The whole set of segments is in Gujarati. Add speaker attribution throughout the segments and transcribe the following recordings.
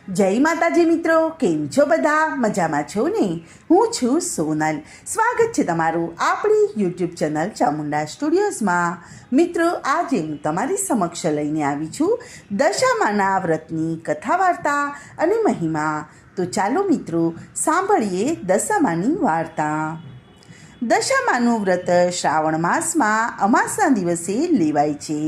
Speaker 1: જય માતાજી મિત્રો, કેમ છો બધા? મજામાં છો ને? હું છું સોનલ. સ્વાગત છે તમારું આપણી યુટ્યુબ ચેનલ ચામુંડા સ્ટુડિયોઝમાં. મિત્રો, આજે હું તમારી સમક્ષ લઈને આવી છું દશામાના વ્રતની કથા વાર્તા અને મહિમા. તો ચાલો મિત્રો સાંભળીએ દશામાની વાર્તા. દશામાનું વ્રત શ્રાવણ માસમાં અમાસના દિવસે લેવાય છે.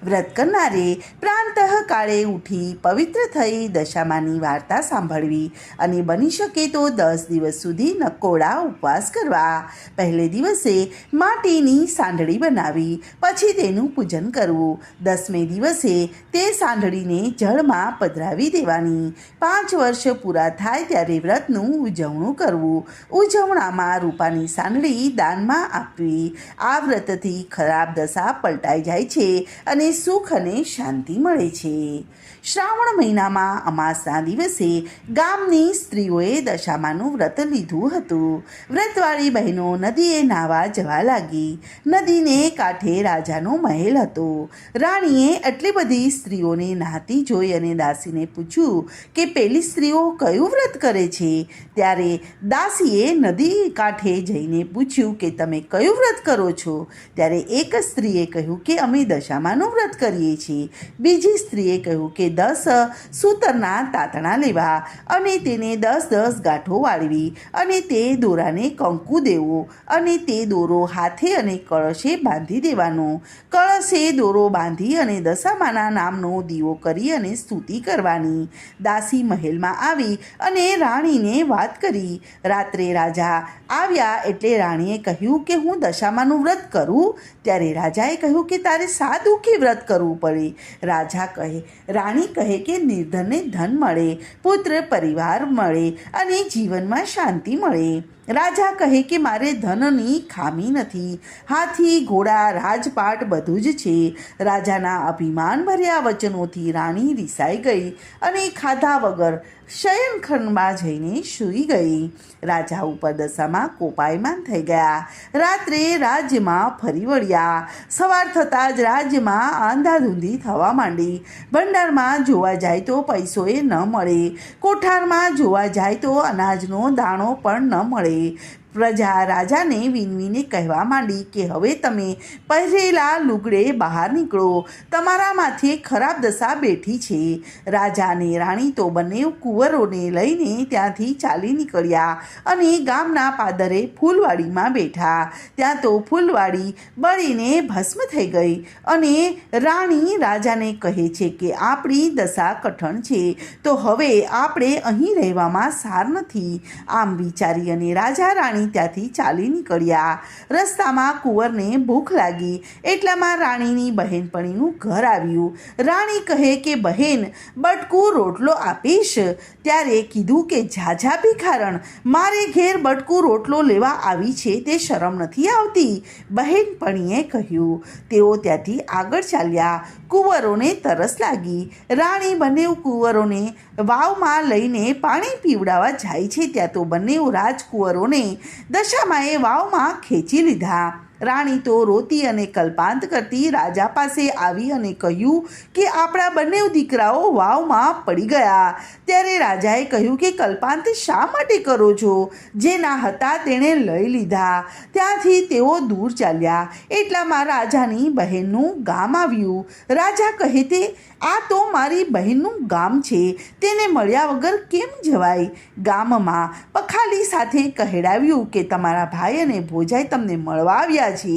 Speaker 1: વ્રત કરનારે પ્રાંતઃકાળે ઉઠી પવિત્ર થઈ દશામાની વાર્તા સાંભળવી અને બની શકે તો 10 દિવસ સુધી નકોડા ઉપવાસ કરવા. પહેલે દિવસે માટીની સાંઢળી બનાવી પછી તેનું પૂજન કરવું. 10મે દિવસે તે સાંઢળીને જળમાં પધરાવી દેવાની. 5 વર્ષ પૂરા થાય ત્યારે વ્રતનું ઉજવણું કરવું. ઉજવણામાં રૂપાની સાંઢળી દાનમાં આપવી. આ વ્રતથી ખરાબ દશા પલટાઈ જાય છે અને સુખ અને શાંતિ મળે છે. શ્રાવણ મહિનામાં અમાસના દિવસે ગામની સ્ત્રીઓએ દશામાનું વ્રત લીધું હતું. વ્રતવાળી બહેનો નદીએ નાહવા જવા લાગી. નદીને કાંઠે રાજાનો મહેલ હતો. રાણીએ એટલી બધી સ્ત્રીઓને નહાતી જોઈ અને દાસીને પૂછ્યું કે પેલી સ્ત્રીઓ કયું વ્રત કરે છે? ત્યારે દાસીએ નદી કાંઠે જઈને પૂછ્યું કે તમે કયું વ્રત કરો છો? ત્યારે એક સ્ત્રીએ કહ્યું કે અમે દશામાનું વ્રત કરીએ છીએ. બીજી સ્ત્રીએ કહ્યું કે 10 સૂતરના તાતણા લેવા અને તેને 10 ગાંઠો વાળવી અને તે દોરાને કંકુ દેવો અને તે દોરો હાથે અને કળશે બાંધી દેવાનો. કળશે દોરો બાંધી અને દશામાના નામનો દીવો કરી અને સ્તુતિ કરવાની. દાસી મહેલમાં આવી અને રાણીને વાત કરી. રાત્રે રાજા આવ્યા એટલે રાણીએ કહ્યું કે હું દશામાનું વ્રત કરું? ત્યારે રાજાએ કહ્યું કે તારે શા દુઃખી વ્રત કરવું પડે? રાણી કહે કે નિર્ધનને ધન મળે, પુત્ર પરિવાર મળે અને જીવનમાં શાંતિ મળે. રાજા કહે કે મારે ધનની ખામી નથી. હાથી, ઘોડા, રાજપાટ બધું જ છે. રાજાના અભિમાન ભર્યા વચનોથી રાણી રિસાઈ ગઈ અને ખાધા વગર શયનખંડમાં જઈને સૂઈ ગઈ. રાજા ઉપર દશામાં કોપાયમાન થઈ ગયા. રાત્રે રાજ્યમાં ફરી વળ્યા. સવાર થતાં જ રાજ્યમાં આંધાધૂંધી થવા માંડી. ભંડારમાં જોવા જાય તો પૈસોએ ન મળે. કોઠારમાં જોવા જાય તો અનાજનો દાણો પણ ન મળે. પ્રજા રાજાને વિનવીને કહેવા માંડી કે હવે તમે પહેરેલા લુગડે બહાર નીકળો, તમારા માથે ખરાબ દશા બેઠી છે. રાજા અને રાણી તો બંને કુંવરોને લઈને ત્યાંથી ચાલી નીકળ્યા અને ગામના પાદરે ફૂલવાડીમાં બેઠા. ત્યાં તો ફૂલવાડી બળીને ભસ્મ થઈ ગઈ અને રાણી રાજાને કહે છે કે આપણી દશા કઠણ છે, તો હવે આપણે અહીં રહેવામાં સાર નથી. આમ વિચારી અને રાજા રાણી ત્યાંથી ચાલી નીકળ્યા. રસ્તામાં કુંવરને ભૂખ લાગી. એટલામાં રાણીની બહેનપણીનું ઘર આવ્યું. રાણી કહે કે બહેન, બટકું રોટલો આપીશ? ત્યારે કીધું કે ઝાઝા ભિખારણ, મારે ઘેર બટકું રોટલો લેવા આવી છે તે શરમ નથી આવતી? બહેનપણીએ કહ્યું. તેઓ ત્યાંથી આગળ ચાલ્યા. કુંવરોને તરસ લાગી. રાણી બંને કુંવરોને વાવમાં લઈને પાણી પીવડાવવા જાય છે. ત્યાં તો બંને રાજકુંવરોને દશામાએ વાવમાં ખેંચી લીધા. રાણી તો રોતી અને કલ્પાંત કરતી રાજા પાસે આવી અને કહ્યું કે આપણા બંને દીકરાઓ વાવમાં પડી ગયા. ત્યારે રાજાએ કહ્યું કે કલ્પાંત શા માટે કરો છો? જેના હતા તેણે લઈ લીધા. ત્યાંથી તેઓ દૂર ચાલ્યા. એટલામાં રાજાની બહેનનું ગામ આવ્યું. રાજા કહે તે આ તો મારી બહેનનું ગામ છે, તેને મળ્યા વગર કેમ જવાય? ગામમાં પખાલી સાથે કહેડાવ્યું કે તમારા ભાઈ અને ભોજાઈ તમને મળવા આવ્યા છે.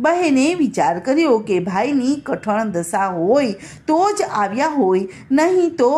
Speaker 1: બહેને વિચાર કર્યો કે ભાઈની કઠણ દશા હોય તો જ આવ્યા હોય, નહીં તો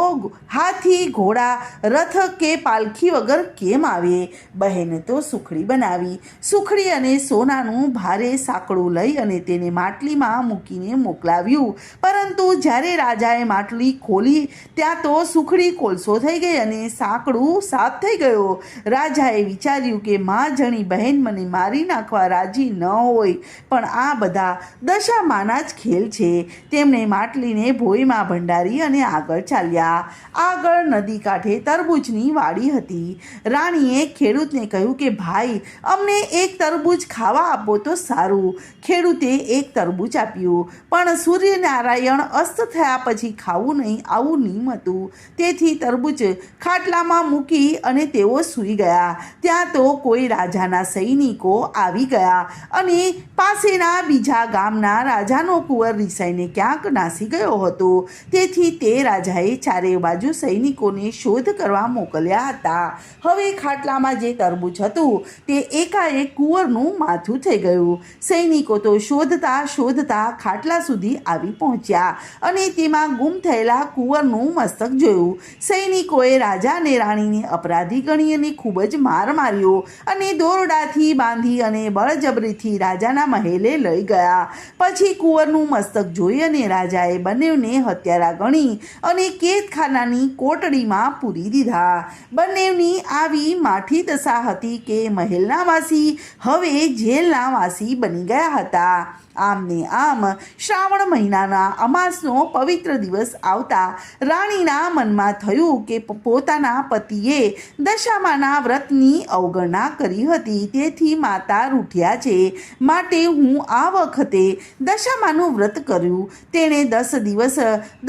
Speaker 1: હાથી, ઘોડા, રથ કે પાલખી વગર કેમ આવે? બહેને તો સુખડી બનાવી. સુખડી અને સોનાનું ભારે સાંકળું લઈ અને તેને માટલીમાં મૂકીને મોકલાવ્યું. પરંતુ જ્યારે રાજાએ માટલી ખોલી ત્યાં તો સુખડી કોલસો થઈ ગઈ અને સાંકળું સાફ થઈ ગયો. રાજાએ વિચાર્યું કે માં જણી બહેન મને મારી નાખવા રાજી ન હોય, પણ આ બધા દશામાના જ ખેલ છે. તેમણે માટલીને ભોયમાં ભંડારી અને આગળ ચાલ્યા. આગળ નદી કાંઠે તરબૂચની વાડી હતી. રાણીએ ખેડૂતને કહ્યું કે ભાઈ, અમને એક તરબૂચ ખાવા આપો તો સારું. ખેડૂતે એક તરબૂચ આપ્યું, પણ સૂર્યનારાયણ કિરણ અસ્ત થયા પછી ખાવું નહીં, આવું નિયમ હતું. તેથી તરબૂચ ખાટલામાં મૂકી અને તેઓ સૂઈ ગયા. ત્યાં તો કોઈ રાજાના સૈનિકો આવી ગયા અને પાસેના બીજા ગામના રાજાનો કુંવર રીસાઈને ક્યાંક નાસી ગયો હતો. તેથી તે રાજાએ ચારે બાજુ સૈનિકોને શોધ કરવા મોકલ્યા હતા. હવે ખાટલામાં જે તરબૂચ હતું તે એકાએક કુંવરનું માથું થઈ ગયું. સૈનિકો તો શોધતા શોધતા ખાટલા સુધી આવી પહોંચ્યા અને તેમાં ગુમ થયેલા કુંવરનું મસ્તક જોયું. સૈનિકોએ રાજા અને રાણીને અપરાધી ગણી અને ખૂબ જ માર માર્યો અને દોરડાથી બાંધી અને બળજબરીથી રાજાના મહેલે લઈ ગયા. પછી કુંવરનું મસ્તક જોઈ અને રાજાએ બંનેને હત્યારા ગણી અને કેદખાનાની કોટડીમાં પૂરી દીધા. બંનેની આવી માઠી દશા હતી કે મહેલના વાસી હવે જેલના વાસી બની ગયા હતા. આમ ને આમ શ્રાવણ મહિનાના અમાસનો પવિત્ર દિવસ આવતા રાણીના મનમાં થયું કે પોતાના પતિએ દશામાના વ્રતની અવગણના કરી હતી. તેથી માતા રૂઠ્યા છે, માટે હું આ વખતે દશામાનું વ્રત કર્યું. તેણે 10 દિવસ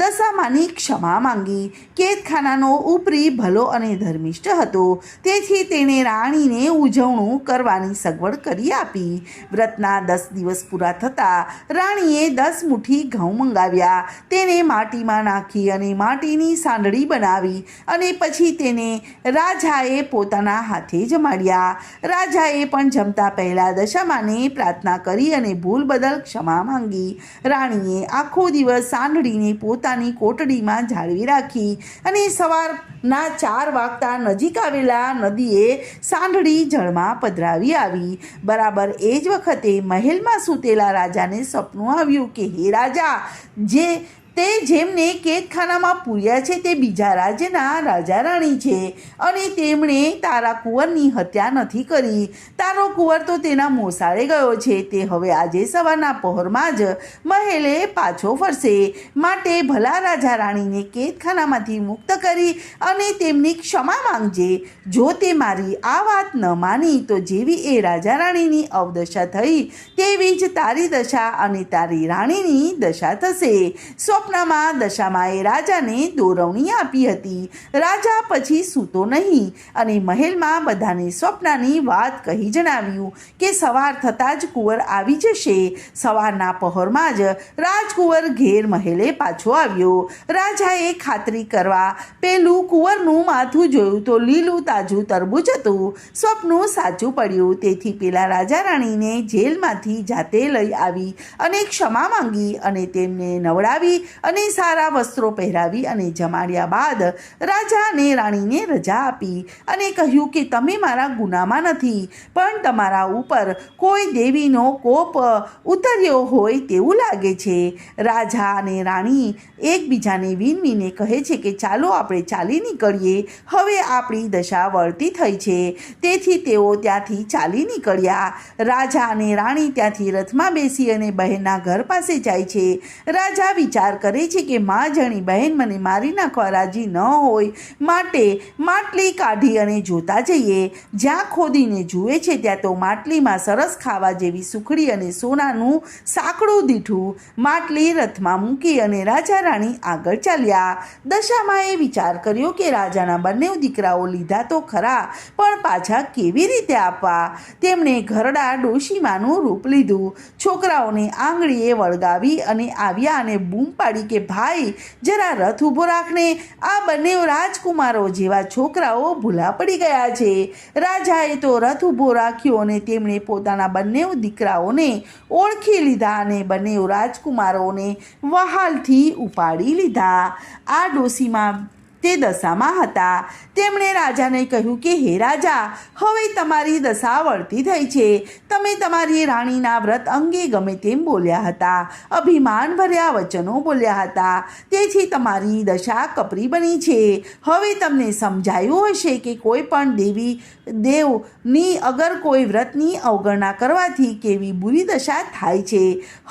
Speaker 1: દશામાની ક્ષમા માંગી. કેદખાનાનો ઉપરી ભલો અને ધર્મિષ્ઠ હતો, તેથી તેણે રાણીને ઉજવણું કરવાની સગવડ કરી આપી. વ્રતના 10 દિવસ પૂરા થતા રાણીએ 10 મુઠ્ઠી ઘઉં મંગાવ્યા. તેને માટીમાં નાખી અને માટીની સાંડળી બનાવી અને પછી તેને રાજાએ પોતાના હાથે જમાડ્યા. રાજાએ પણ જમતા પહેલાં દશામાને પ્રાર્થના કરી અને ભૂલ બદલ ક્ષમા માંગી. રાણીએ આખો દિવસ સાંડળીને પોતાની કોટડીમાં જાળવી રાખી અને સવારના 4 વાગતા નજીક આવેલા નદીએ સાંડળી જળમાં પધરાવી આવી. બરાબર એ જ વખતે મહેલમાં સૂતેલા રાજાને સપનું આવ્યું કે હે રાજા, જેમને કેદખાનામાં પૂર્યા છે તે બીજા રાજ્યના રાજા રાણી છે અને તેમણે તારા કુંવરની હત્યા નથી કરી. તારો કુંવર તો તેના મોસાળે ગયો છે. તે હવે આજે સવારના પહોરમાં જ મહેલે પાછો ફરશે. માટે ભલા રાજા રાણીને કેદખાનામાંથી મુક્ત કરી અને તેમની ક્ષમા માંગજે. જો તે મારી આ વાત ન માની તો જેવી એ રાજા રાણીની અવદશા થઈ તેવી જ તારી દશા અને તારી રાણીની દશા થશે. સ્વપ્નમાં દશામાએ રાજાને દોરવણી આપી હતી. રાજા પછી સૂતો નહીં અને મહેલમાં બધાને સ્વપ્નની વાત કહી જણાવ્યું કે સવાર થતાં જ કુંવર આવી જશે. સવારના પહોરમાં જ રાજકુંવર ઘેર મહેલે પાછો આવ્યો. રાજાએ ખાતરી કરવા પેલું કુંવરનું માથું જોયું તો લીલું તાજું તરબૂચ હતું. સ્વપ્નું સાચું પડ્યું. તેથી પેલા રાજા રાણીને જેલમાંથી જાતે લઈ આવી અને ક્ષમા માંગી અને તેમને નવડાવી અને સારા વસ્ત્રો પહેરાવી અને જમાડ્યા બાદ રાજા અને રાણીને રજા આપી અને કહ્યું કે તમે મારા ગુનામાં નથી, પણ તમારા ઉપર કોઈ દેવીનો કોપ ઉતર્યો હોય તેવું લાગે છે. રાજા અને રાણી એકબીજાને વિનવીને કહે છે કે ચાલો આપણે ચાલી નીકળીએ. હવે આપણી દશા વળતી થઈ છે. તેથી તેઓ ત્યાંથી ચાલી નીકળ્યા. રાજા અને રાણી ત્યાંથી રથમાં બેસી અને બહેનના ઘર પાસે જાય છે. રાજા વિચાર કરે છે કે માં જણી બહેન મને મારી નાખવા રાજી ન હોય, માટે માટલી કાઢી અને જોતા જઈએ. જ્યાં ખોદીને જુએ છે ત્યાં તો માટલીમાં સરસ ખાવા જેવી સુખડી અને સોનાનું સાંકડું દીઠું. માટલી રથમાં મૂકી અને રાજા રાણી આગળ ચાલ્યા. દશામાએ વિચાર કર્યો કે રાજાના બંને દીકરાઓ લીધા તો ખરા, પણ પાછા કેવી રીતે આપવા. તેમણે ઘરડા ડોશીમાનું રૂપ લીધું. છોકરાઓને આંગળીએ વળગાવી અને આવ્યા અને બૂમ પાડી કે ભાઈ જરા રથ ઊભો રાખને. આ બંને રાજકુમારો જેવા છોકરાઓ ભૂલા પડી ગયા છે. રાજાએ તો રથ ઊભો રાખ્યો અને તેમણે પોતાના બંને દીકરાઓને ઓળખી લીધા અને બંને રાજકુમારોને વહાલથી ઉપાડી લીધા. આ ડોશીમાં તે દશામાં હતા. તેમણે રાજાને કહ્યું કે હે રાજા, હવે તમારી દશા વળતી થઈ છે. તમે તમારી રાણીના વ્રત અંગે ગમે તેમ બોલ્યા હતા, અભિમાન ભર્યા વચનો બોલ્યા હતા, તેથી તમારી દશા કપરી બની છે. હવે તમને સમજાયું હશે કે કોઈ પણ દેવની અગર કોઈ વ્રતની અવગણના કરવાથી કેવી બુરી દશા થાય છે.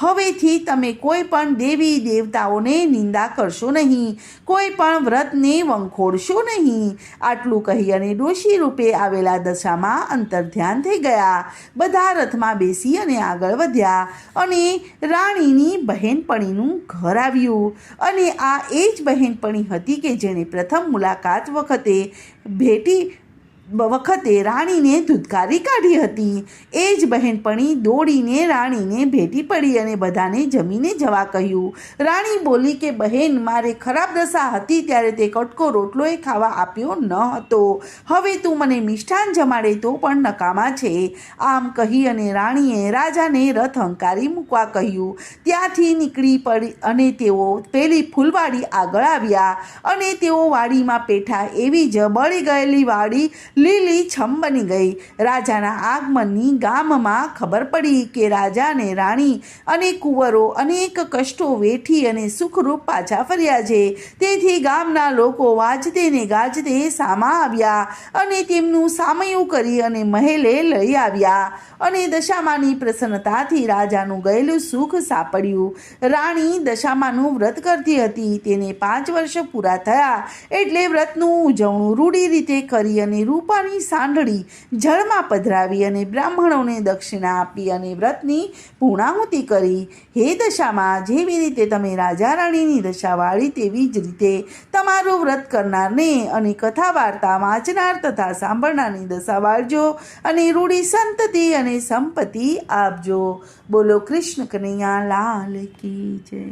Speaker 1: હવેથી તમે કોઈ પણ દેવી દેવતાઓને નિંદા કરશો નહીં. કોઈ પણ વ્રતને વંખોડશો નહીં. આટલું કહી અને ડોશી રૂપે આવેલા દશામાં અંતર્ધ્યાન થઈ ગયા. બધા રથમાં બેસી અને આગળ વધ્યા અને રાણીની બહેનપણીનું ઘર આવ્યું. અને આ એ જ બહેનપણી હતી કે જેણે પ્રથમ મુલાકાત વખતે રાણીને ધૂતકારી કાઢી હતી. એ જ બહેનપણી દોડીને રાણીને ભેટી પડી અને બધાને જમીને જવા કહ્યું. રાણી બોલી કે બહેન, મારે ખરાબ દશા હતી ત્યારે તે કટકો રોટલો એ ખાવા આપ્યો ન હતો. હવે તું મને મિષ્ટાન જમાડે તો પણ નકામા છે. આમ કહી અને રાણીએ રાજાને રથ હંકારી મૂકવા કહ્યું. ત્યાંથી નીકળી પડી અને તેઓ પેલી ફૂલવાડી આગળ આવ્યા અને તેઓ વાડીમાં પેઠા એવી જ બળી ગયેલી વાડી લીલી છમ બની ગઈ. રાજાના આગમનની ગામમાં ખબર પડી કે રાજા અને રાણી અને કુંવરો અનેક કષ્ટો વેઠી અને સુખરૂપ પાછા ફર્યા છે. તેથી ગામના લોકો વાજતે ને ગાજતે સામા આવ્યા અને તેમનું સામયું કરી અને મહેલે લઈ આવ્યા. અને દશામાની પ્રસન્નતાથી રાજાનું ગયેલું સુખ સાંપડ્યું. રાણી દશામાનું વ્રત કરતી હતી. તેને 5 વર્ષ પૂરા થયા એટલે વ્રતનું ઉજવણું રૂઢી રીતે કરી અને રૂપાની સાંઢળી જળમાં પધરાવી અને બ્રાહ્મણોને દક્ષિણા આપી અને વ્રતની પૂર્ણાહુતિ કરી. હે દશામાં, જેવી રીતે તમે રાજા રાણીની દશા વાળી તેવી જ રીતે તમારું વ્રત કરનારને અને કથા વાર્તા વાંચનાર તથા સાંભળનારની દશા વાળજો અને રૂઢી સંતતિ અને સંપત્તિ આપજો. બોલો કૃષ્ણ કનૈયા લાલ કી જય.